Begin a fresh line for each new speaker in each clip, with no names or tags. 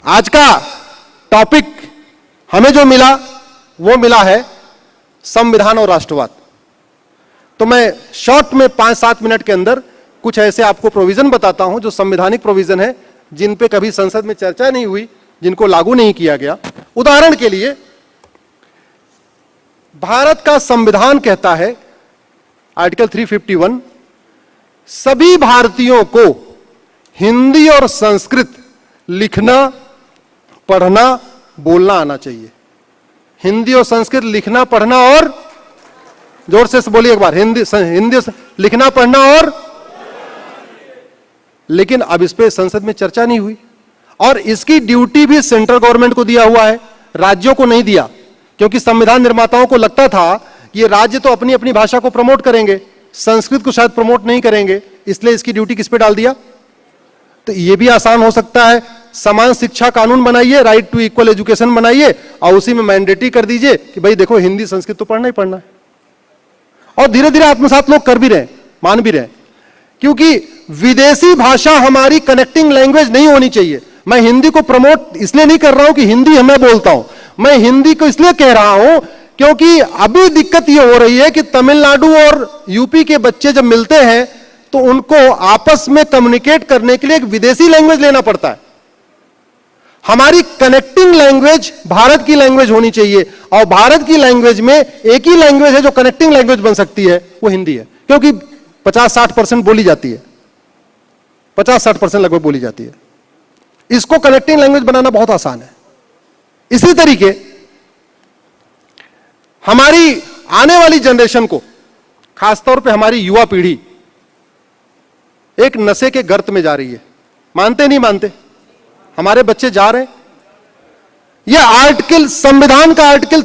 आज का टॉपिक हमें जो मिला वो मिला है संविधान और राष्ट्रवाद। तो मैं शॉर्ट में 5-7 मिनट के अंदर कुछ ऐसे आपको प्रोविजन बताता हूं जो संवैधानिक प्रोविजन है, जिन पे कभी संसद में चर्चा नहीं हुई, जिनको लागू नहीं किया गया। उदाहरण के लिए भारत का संविधान कहता है, आर्टिकल 351, सभी भारतीयों को हिंदी और संस्कृत लिखना, पढ़ना, बोलना आना चाहिए। हिंदी और संस्कृत लिखना, पढ़ना और, जोर से बोलिए एक बार, हिंदी लिखना, पढ़ना और। लेकिन अब इस पे संसद में चर्चा नहीं हुई, और इसकी ड्यूटी भी सेंट्रल गवर्नमेंट को दिया हुआ है, राज्यों को नहीं दिया, क्योंकि संविधान निर्माताओं को लगता था ये राज्य तो अपनी अपनी भाषा को प्रमोट करेंगे, संस्कृत को शायद प्रमोट नहीं करेंगे, इसलिए इसकी ड्यूटी किस पे डाल दिया। तो ये भी आसान हो सकता है, समान शिक्षा कानून बनाइए, राइट टू इक्वल एजुकेशन बनाइए, और उसी में मैंडेटरी कर दीजिए कि भाई देखो हिंदी संस्कृत तो पढ़ना ही पढ़ना है। और धीरे धीरे आत्मसात लोग कर भी रहे, मान भी रहे, क्योंकि विदेशी भाषा हमारी कनेक्टिंग लैंग्वेज नहीं होनी चाहिए। मैं हिंदी को प्रमोट इसलिए नहीं कर रहा हूं कि हिंदी मैं बोलता हूं, मैं हिंदी को इसलिए कह रहा हूं क्योंकि अभी दिक्कत यह हो रही है कि तमिलनाडु और यूपी के बच्चे जब मिलते हैं तो उनको आपस में कम्युनिकेट करने के लिए एक विदेशी लैंग्वेज लेना पड़ता है। हमारी कनेक्टिंग लैंग्वेज भारत की लैंग्वेज होनी चाहिए, और भारत की लैंग्वेज में एक ही लैंग्वेज है जो कनेक्टिंग लैंग्वेज बन सकती है, वो हिंदी है, क्योंकि 50-60% बोली जाती है, 50-60% लगभग बोली जाती है। इसको कनेक्टिंग लैंग्वेज बनाना बहुत आसान है। इसी तरीके हमारी आने वाली जनरेशन को, खासतौर पे हमारी युवा पीढ़ी एक नशे के गर्त में जा रही है। मानते नहीं मानते, हमारे बच्चे जा रहे हैं। यह आर्टिकल, संविधान का आर्टिकल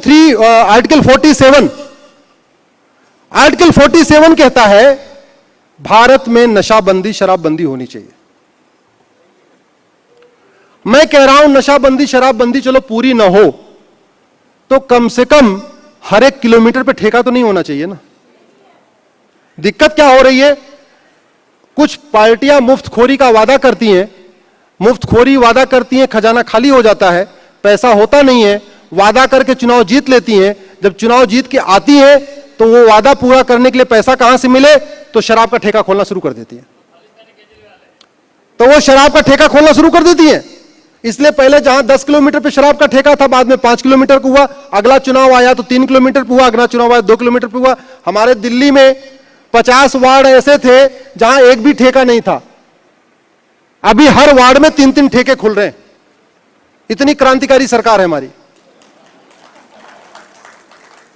47 कहता है भारत में नशाबंदी, शराबबंदी होनी चाहिए। मैं कह रहा हूं नशाबंदी, शराबबंदी चलो पूरी ना हो तो कम से कम हर एक किलोमीटर पे ठेका तो नहीं होना चाहिए ना। दिक्कत क्या हो रही है, कुछ पार्टियां मुफ्तखोरी का वादा करती हैं, मुफ्तखोरी वादा करती हैं, खजाना खाली हो जाता है, पैसा होता नहीं है, वादा करके चुनाव जीत लेती हैं। जब चुनाव जीत के आती हैं तो वो वादा पूरा करने के लिए पैसा कहां से मिले, तो शराब का ठेका खोलना शुरू कर देती है। तो वो शराब का ठेका खोलना शुरू कर देती है। इसलिए पहले जहां 10 किलोमीटर पे शराब का ठेका था, बाद में 5 किलोमीटर पे हुआ, अगला चुनाव आया तो 3 किलोमीटर पे हुआ, अगला चुनाव आया 2 किलोमीटर पे हुआ। हमारे दिल्ली में 50 वार्ड ऐसे थे जहां एक भी ठेका नहीं था, अभी हर वार्ड में 3-3 ठेके खुल रहे हैं। इतनी क्रांतिकारी सरकार है हमारी।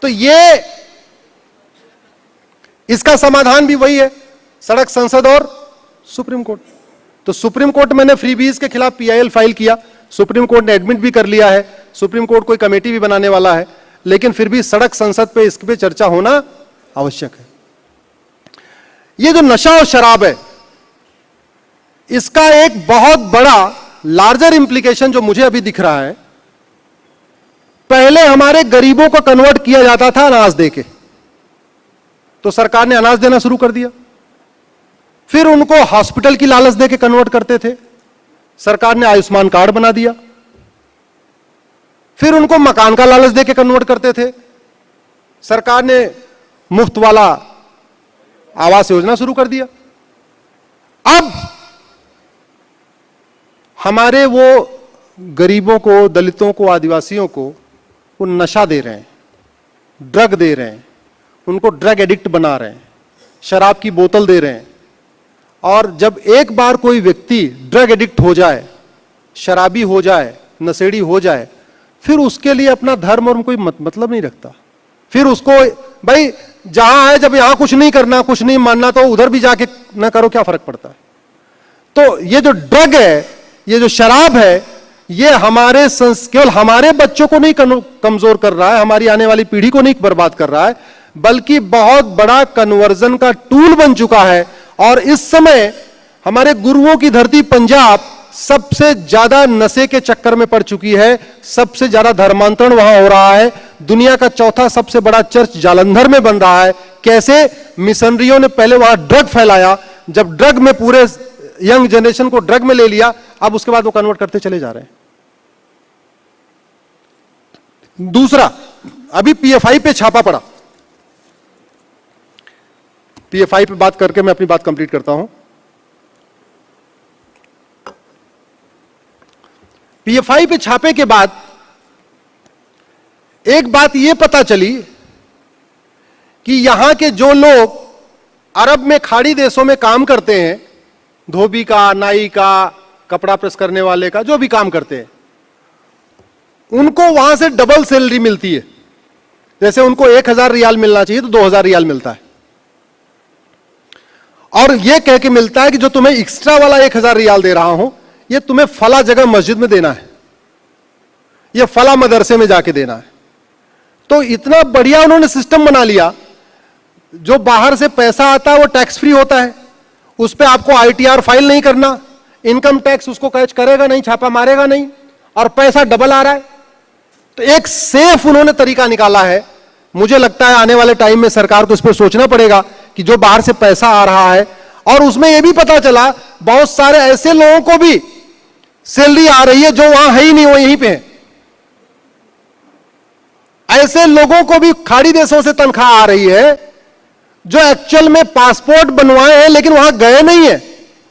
तो ये, इसका समाधान भी वही है, सड़क, संसद और सुप्रीम कोर्ट। तो सुप्रीम कोर्ट, मैंने फ्रीबीज के खिलाफ PIL फाइल किया, सुप्रीम कोर्ट ने एडमिट भी कर लिया है, सुप्रीम कोर्ट कोई कमेटी भी बनाने वाला है, लेकिन फिर भी सड़क, संसद पे इस पे चर्चा होना आवश्यक है। ये जो नशा और शराब है, इसका एक बहुत बड़ा लार्जर इंप्लीकेशन जो मुझे अभी दिख रहा है, पहले हमारे गरीबों को कन्वर्ट किया जाता था अनाज देके, तो सरकार ने अनाज देना शुरू कर दिया। फिर उनको हॉस्पिटल की लालच देके कन्वर्ट करते थे, सरकार ने आयुष्मान कार्ड बना दिया। फिर उनको मकान का लालच देके कन्वर्ट करते थे, सरकार ने मुफ्त वाला आवास योजना शुरू कर दिया। अब हमारे वो गरीबों को, दलितों को, आदिवासियों को वो नशा दे रहे हैं, ड्रग दे रहे हैं, उनको ड्रग एडिक्ट बना रहे हैं, शराब की बोतल दे रहे हैं। और जब एक बार कोई व्यक्ति ड्रग एडिक्ट हो जाए, शराबी हो जाए, नशेड़ी हो जाए, फिर उसके लिए अपना धर्म और कोई मतलब नहीं रखता। फिर उसको भाई जहां है, जब यहां कुछ नहीं करना, कुछ नहीं मानना, तो उधर भी जाके ना करो, क्या फर्क पड़ता है। तो ये जो ड्रग है, ये जो शराब है, ये हमारे केवल हमारे बच्चों को नहीं कमजोर कर रहा है, हमारी आने वाली पीढ़ी को नहीं बर्बाद कर रहा है, बल्कि बहुत बड़ा कन्वर्जन का टूल बन चुका है। और इस समय हमारे गुरुओं की धरती पंजाब सबसे ज्यादा नशे के चक्कर में पड़ चुकी है, सबसे ज्यादा धर्मांतरण वहां हो रहा है। दुनिया का चौथा सबसे बड़ा चर्च जालंधर में बन रहा है। कैसे? मिशनरियों ने पहले वहां ड्रग फैलाया, जब ड्रग में पूरे यंग जनरेशन को ड्रग में ले लिया, अब उसके बाद वो कन्वर्ट करते चले जा रहे हैं। दूसरा, अभी पीएफआई पे छापा पड़ा। पीएफआई पे बात करके मैं अपनी बात कंप्लीट करता हूं। पीएफआई पे छापे के बाद एक बात यह पता चली कि यहां के जो लोग अरब में खाड़ी देशों में काम करते हैं, धोबी का, नाई का, कपड़ा प्रेस करने वाले का, जो भी काम करते हैं, उनको वहां से डबल सैलरी मिलती है। जैसे उनको 1000 रियाल मिलना चाहिए तो 2000 रियाल मिलता है, और यह कह के मिलता है कि जो तुम्हें एक्स्ट्रा वाला 1000 रियाल दे रहा हूं, यह तुम्हें फला जगह मस्जिद में देना है, यह फला मदरसे में जाके देना है। तो इतना बढ़िया उन्होंने सिस्टम बना लिया, जो बाहर से पैसा आता है वो टैक्स फ्री होता है, उस पर आपको आईटीआर फाइल नहीं करना, इनकम टैक्स उसको कैच करेगा नहीं, छापा मारेगा नहीं, और पैसा डबल आ रहा है। तो एक सेफ उन्होंने तरीका निकाला है। मुझे लगता है आने वाले टाइम में सरकार को इस पर सोचना पड़ेगा कि जो बाहर से पैसा आ रहा है, और उसमें यह भी पता चला बहुत सारे ऐसे लोगों को भी सैलरी आ रही है जो वहां है ही नहीं, वो यहीं पे है। ऐसे लोगों को भी खाड़ी देशों से तनख्वाह आ रही है जो एक्चुअल में पासपोर्ट बनवाए हैं लेकिन वहां गए नहीं है,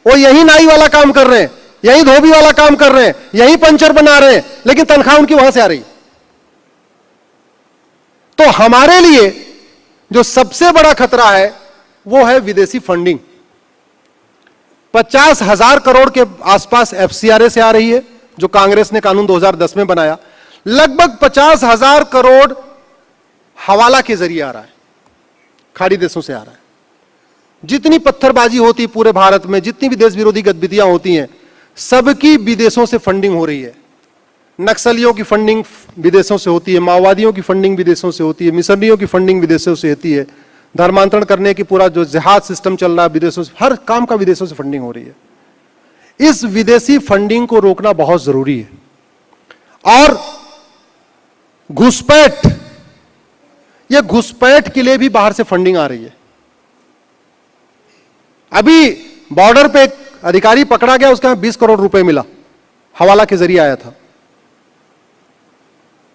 वो यही नाई वाला काम कर रहे हैं, यही धोबी वाला काम कर रहे हैं, यही पंचर बना रहे हैं, लेकिन तनख्वाह उनकी वहां से आ रही है। तो हमारे लिए जो सबसे बड़ा खतरा है वो है विदेशी फंडिंग। 50,000 करोड़ के आसपास एफसीआरए से आ रही है, जो कांग्रेस ने कानून 2010 में बनाया। लगभग 50,000 करोड़ हवाला के जरिए आ रहा है, खाड़ी देशों से आ रहा है। जितनी पत्थरबाजी होती पूरे भारत में, जितनी भी देश विरोधी गतिविधियां होती हैं, सबकी विदेशों से फंडिंग हो रही है। नक्सलियों की फंडिंग विदेशों से होती है, माओवादियों की फंडिंग विदेशों से होती है, मिशनरियों की फंडिंग विदेशों से होती है, धर्मांतरण करने की पूरा जो जिहाद सिस्टम चल रहा है विदेशों से, हर काम का विदेशों से फंडिंग हो रही है। इस विदेशी फंडिंग को रोकना बहुत जरूरी है। और घुसपैठ, यह घुसपैठ के लिए भी बाहर से फंडिंग आ रही है। अभी बॉर्डर पे एक अधिकारी पकड़ा गया, उसके यहां 20 करोड़ रुपए मिला, हवाला के जरिए आया था।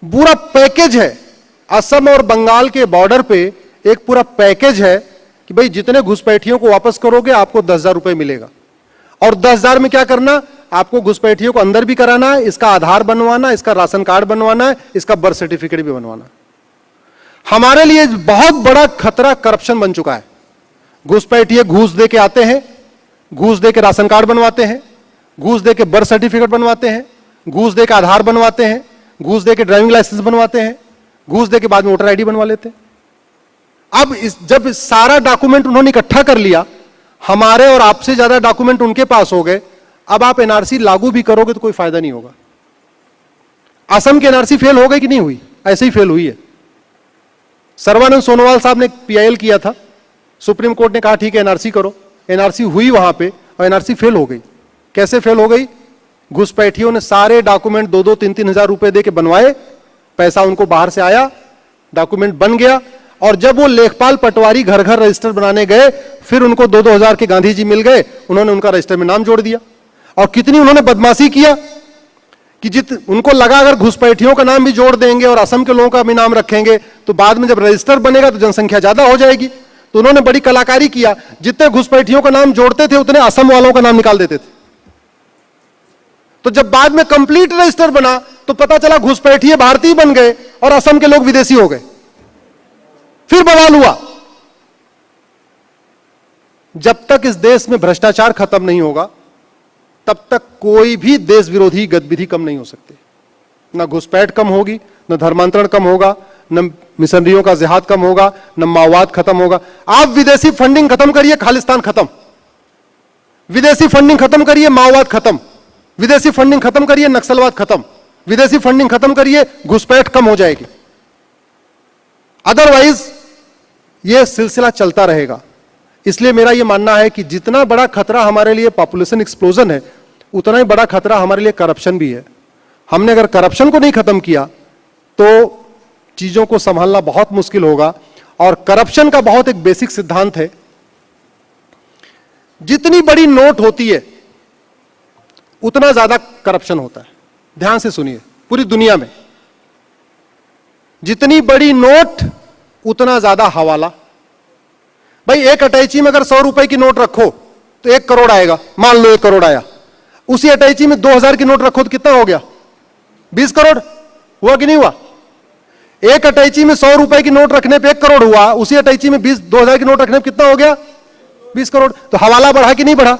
पूरा पैकेज है, असम और बंगाल के बॉर्डर पे एक पूरा पैकेज है कि भाई जितने घुसपैठियों को वापस करोगे आपको 10,000 रुपए मिलेगा। और 10,000 में क्या करना, आपको घुसपैठियों को अंदर भी कराना है, इसका आधार बनवाना, इसका राशन कार्ड बनवाना है, इसका बर्थ सर्टिफिकेट भी बनवाना। हमारे लिए बहुत बड़ा खतरा करप्शन बन चुका है। घुसपैठिए घूस दे के आते हैं, घूस दे के राशन कार्ड बनवाते हैं, घूस दे के बर्थ सर्टिफिकेट बनवाते हैं, घूस दे के आधार बनवाते हैं, घूस दे के ड्राइविंग लाइसेंस बनवाते हैं, घूस दे के बाद में वोटर आईडी बनवा लेते हैं। अब जब सारा डॉक्यूमेंट उन्होंने इकट्ठा कर लिया, हमारे और आपसे ज्यादा डॉक्यूमेंट उनके पास हो गए, अब आप एनआरसी लागू भी करोगे तो कोई फायदा नहीं होगा। असम की एनआरसी फेल हो गई कि नहीं हुई? ऐसे ही फेल हुई है। सर्बानंद सोनोवाल साहब ने पीआईएल किया था, सुप्रीम कोर्ट ने कहा ठीक है एनआरसी करो, एनआरसी हुई वहां पे और एनआरसी फेल हो गई। कैसे फेल हो गई? घुसपैठियों ने सारे डॉक्यूमेंट 2-3 हजार रुपए दे के बनवाए, पैसा उनको बाहर से आया, डॉक्यूमेंट बन गया, और जब वो लेखपाल पटवारी घर घर रजिस्टर बनाने गए, फिर उनको 2-2 हजार के गांधी जी मिल गए, उन्होंने उनका रजिस्टर में नाम जोड़ दिया। और कितनी उन्होंने बदमाशी किया कि उनको लगा अगर घुसपैठियों का नाम भी जोड़ देंगे और असम के लोगों का भी नाम रखेंगे तो बाद में जब रजिस्टर बनेगा तो जनसंख्या ज्यादा हो जाएगी। तो उन्होंने बड़ी कलाकारी किया, जितने घुसपैठियों का नाम जोड़ते थे उतने असम वालों का नाम निकाल देते थे। तो जब बाद में कंप्लीट रजिस्टर बना तो पता चला घुसपैठिए भारतीय बन गए और असम के लोग विदेशी हो गए। फिर बवाल हुआ। जब तक इस देश में भ्रष्टाचार खत्म नहीं होगा तब तक कोई भी देश विरोधी गतिविधि कम नहीं हो सकती। न घुसपैठ कम होगी, न धर्मांतरण कम होगा, न मिशनरियों का जिहाद कम होगा, न माओवाद खत्म होगा। आप विदेशी फंडिंग खत्म करिए, खालिस्तान खत्म। विदेशी फंडिंग खत्म करिए, माओवाद खत्म। विदेशी फंडिंग खत्म करिए, नक्सलवाद खत्म। विदेशी फंडिंग खत्म करिए, घुसपैठ कम हो जाएगी। अदरवाइज यह सिलसिला चलता रहेगा। इसलिए मेरा यह मानना है कि जितना बड़ा खतरा हमारे लिए पॉपुलेशन एक्सप्लोजन है, उतना ही बड़ा खतरा हमारे लिए करप्शन भी है। हमने अगर करप्शन को नहीं खत्म किया तो चीजों को संभालना बहुत मुश्किल होगा। और करप्शन का बहुत एक बेसिक सिद्धांत है, जितनी बड़ी नोट होती है उतना ज्यादा करप्शन होता है। ध्यान से सुनिए, पूरी दुनिया में जितनी बड़ी नोट उतना ज्यादा हवाला। भाई एक अटैची में अगर 100 रुपए की नोट रखो तो 1 करोड़ आएगा, मान लो 1 करोड़ आया। उसी अटैची में 2000 की नोट रखो तो कितना हो गया? 20 करोड़ हुआ कि नहीं हुआ? एक अटैची में 100 रुपए की नोट रखने पे 1 करोड़ हुआ, उसी अटैची में 2000 की नोट रखने पे कितना हो गया? 20 करोड़। तो हवाला बढ़ा कि नहीं बढ़ा?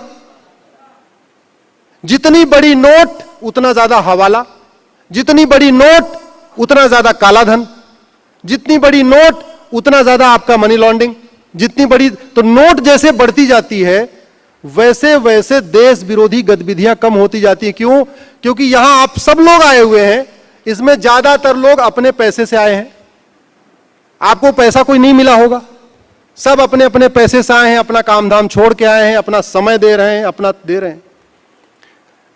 जितनी बड़ी नोट उतना ज्यादा हवाला, जितनी बड़ी नोट उतना ज्यादा काला धन, जितनी बड़ी नोट उतना ज्यादा आपका मनी लॉन्ड्रिंग, जितनी बड़ी। तो नोट जैसे बढ़ती जाती है वैसे वैसे देश विरोधी गतिविधियां कम होती जाती है। क्यों? क्योंकि यहां आप सब लोग आए हुए हैं, इसमें ज्यादातर लोग अपने पैसे से आए हैं। आपको पैसा कोई नहीं मिला होगा, सब अपने अपने पैसे से आए हैं, अपना काम धाम छोड़ के आए हैं, अपना समय दे रहे हैं, अपना दे रहे हैं।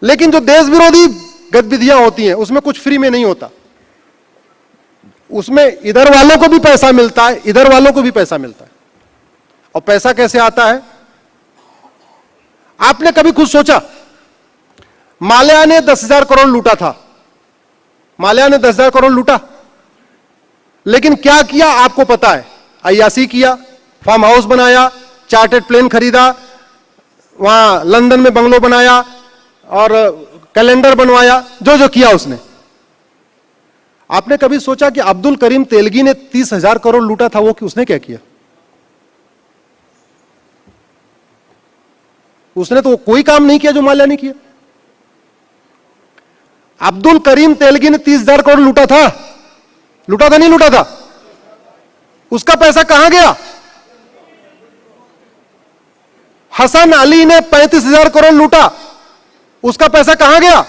लेकिन जो देश विरोधी गतिविधियां होती हैं उसमें कुछ फ्री में नहीं होता, उसमें इधर वालों को भी पैसा मिलता है, इधर वालों को भी पैसा मिलता है। और पैसा कैसे आता है? आपने कभी खुद सोचा? माल्या ने 10,000 करोड़ लूटा था, माल्या ने 10,000 करोड़ लूटा, लेकिन क्या किया आपको पता है? अय्यासी किया, फार्म हाउस बनाया, चार्टर्ड प्लेन खरीदा, वहां लंदन में बंगलो बनाया और कैलेंडर बनवाया, जो जो किया उसने। आपने कभी सोचा कि अब्दुल करीम तेलगी ने 30,000 करोड़ लूटा था, वो उसने क्या किया? उसने तो कोई काम नहीं किया जो माल्या ने किया। अब्दुल करीम तेलगी ने 30,000 करोड़ लूटा था, लूटा था नहीं लूटा था? उसका पैसा कहां गया? हसन अली ने 35,000 करोड़ लूटा, उसका पैसा कहां गया?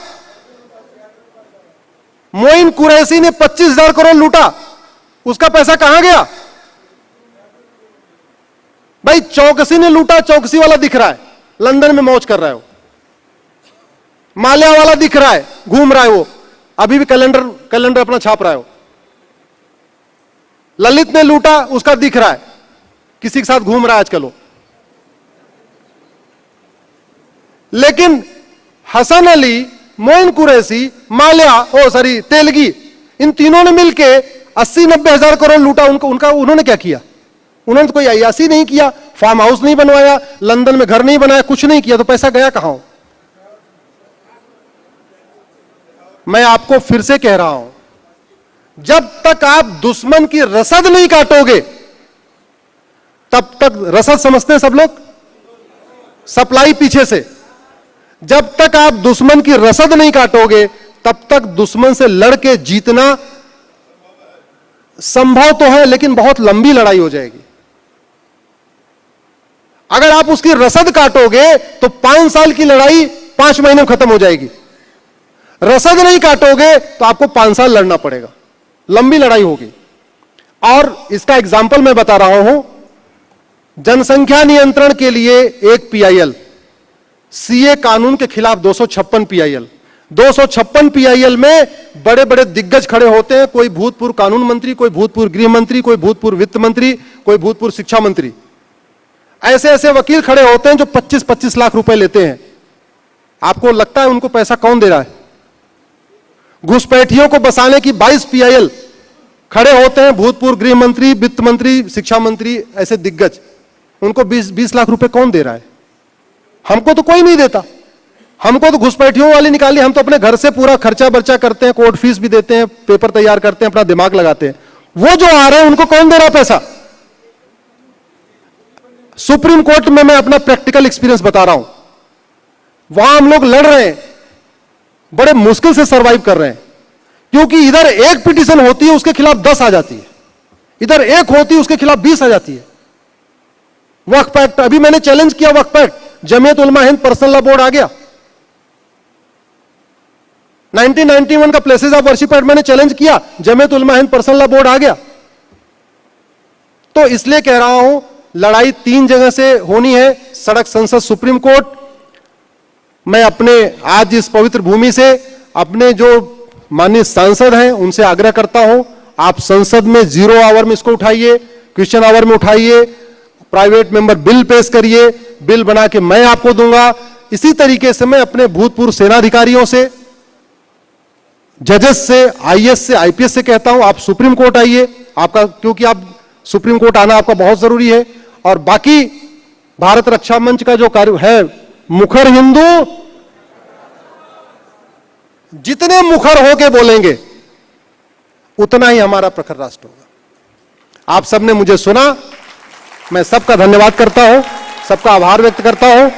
मोइन कुरैशी ने 25,000 करोड़ लूटा, उसका पैसा कहां गया? भाई चौकसी ने लूटा, चौकसी वाला दिख रहा है, लंदन में मौज कर रहा है वो। माल्या वाला दिख रहा है, घूम रहा है वो, अभी भी कैलेंडर अपना छाप रहा है वो। ललित ने लूटा, उसका दिख रहा है, किसी के साथ घूम रहा है आजकल वो। लेकिन हसन अली, मोइन कुरैशी, माल्या तेलगी, इन तीनों ने मिलके 80-90 हजार करोड़ लूटा। उन्होंने क्या किया? उन्होंने तो कोई अय्यासी नहीं किया, फार्म हाउस नहीं बनवाया, लंदन में घर नहीं बनाया, कुछ नहीं किया। तो पैसा गया कहां? मैं आपको फिर से कह रहा हूं, जब तक आप दुश्मन की रसद नहीं काटोगे तब तक, रसद समझते हैं सब लोग, सप्लाई पीछे से, जब तक आप दुश्मन की रसद नहीं काटोगे तब तक दुश्मन से लड़के जीतना संभव तो है, लेकिन बहुत लंबी लड़ाई हो जाएगी। अगर आप उसकी रसद काटोगे तो 5 साल की लड़ाई 5 महीने में खत्म हो जाएगी। रसद नहीं काटोगे तो आपको 5 साल लड़ना पड़ेगा, लंबी लड़ाई होगी। और इसका एग्जाम्पल मैं बता रहा हूं, जनसंख्या नियंत्रण के लिए एक पीआईएल, सीए कानून के खिलाफ 256 पीआईएल, 256 पीआईएल में बड़े बड़े दिग्गज खड़े होते हैं, कोई भूतपूर्व कानून मंत्री, कोई भूतपूर्व गृह मंत्री, कोई भूतपूर्व वित्त मंत्री, कोई भूतपूर्व शिक्षा मंत्री। ऐसे ऐसे वकील खड़े होते हैं जो 25-25 लाख रुपए लेते हैं। आपको लगता है उनको पैसा कौन दे रहा है? घुसपैठियों को बसाने की 22 पीआईएल खड़े होते हैं, भूतपूर्व गृह मंत्री, वित्त मंत्री, शिक्षा मंत्री, ऐसे दिग्गज। उनको 20 लाख रुपए कौन दे रहा है? हमको तो कोई नहीं देता। हमको तो घुसपैठियों वाली निकाली, हम तो अपने घर से पूरा खर्चा बर्चा करते हैं, कोर्ट फीस भी देते हैं, पेपर तैयार करते हैं, अपना दिमाग लगाते हैं। वो जो आ रहे हैं उनको कौन दे रहा है पैसा? सुप्रीम कोर्ट में मैं अपना प्रैक्टिकल एक्सपीरियंस बता रहा हूं, वहां हम लोग लड़ रहे हैं, बड़े मुश्किल से सरवाइव कर रहे हैं, क्योंकि इधर एक पिटीशन होती है उसके खिलाफ 10 आ जाती है, इधर एक होती है उसके खिलाफ 20 आ जाती है। वक्फ एक्ट, अभी मैंने चैलेंज किया वक्फ act, Jamiat Ulama Hind personal law board आ गया। 1991 का प्लेसेस ऑफ वर्शिप एक्ट मैंने चैलेंज किया, Jamiat Ulama Hind personal law board आ गया। तो इसलिए कह रहा हूं, लड़ाई 3 जगह से होनी है, सड़क, संसद, सुप्रीम कोर्ट। मैं अपने आज इस पवित्र भूमि से अपने जो माननीय सांसद हैं उनसे आग्रह करता हूं, आप संसद में 0 आवर में इसको उठाइए, क्वेश्चन आवर में उठाइए, प्राइवेट मेंबर बिल पेश करिए, बिल बना के मैं आपको दूंगा। इसी तरीके से मैं अपने भूतपूर्व सेनाधिकारियों से, जजेस से, आईएएस से, आईपीएस से कहता हूं, आप सुप्रीम कोर्ट आइए, आपका, क्योंकि आप सुप्रीम कोर्ट आना आपका बहुत जरूरी है। और बाकी भारत रक्षा मंच का जो कार्य है, मुखर हिंदू, जितने मुखर होके बोलेंगे उतना ही हमारा प्रखर राष्ट्र होगा। आप सबने मुझे सुना, मैं सबका धन्यवाद करता हूं, सबका आभार व्यक्त करता हूं।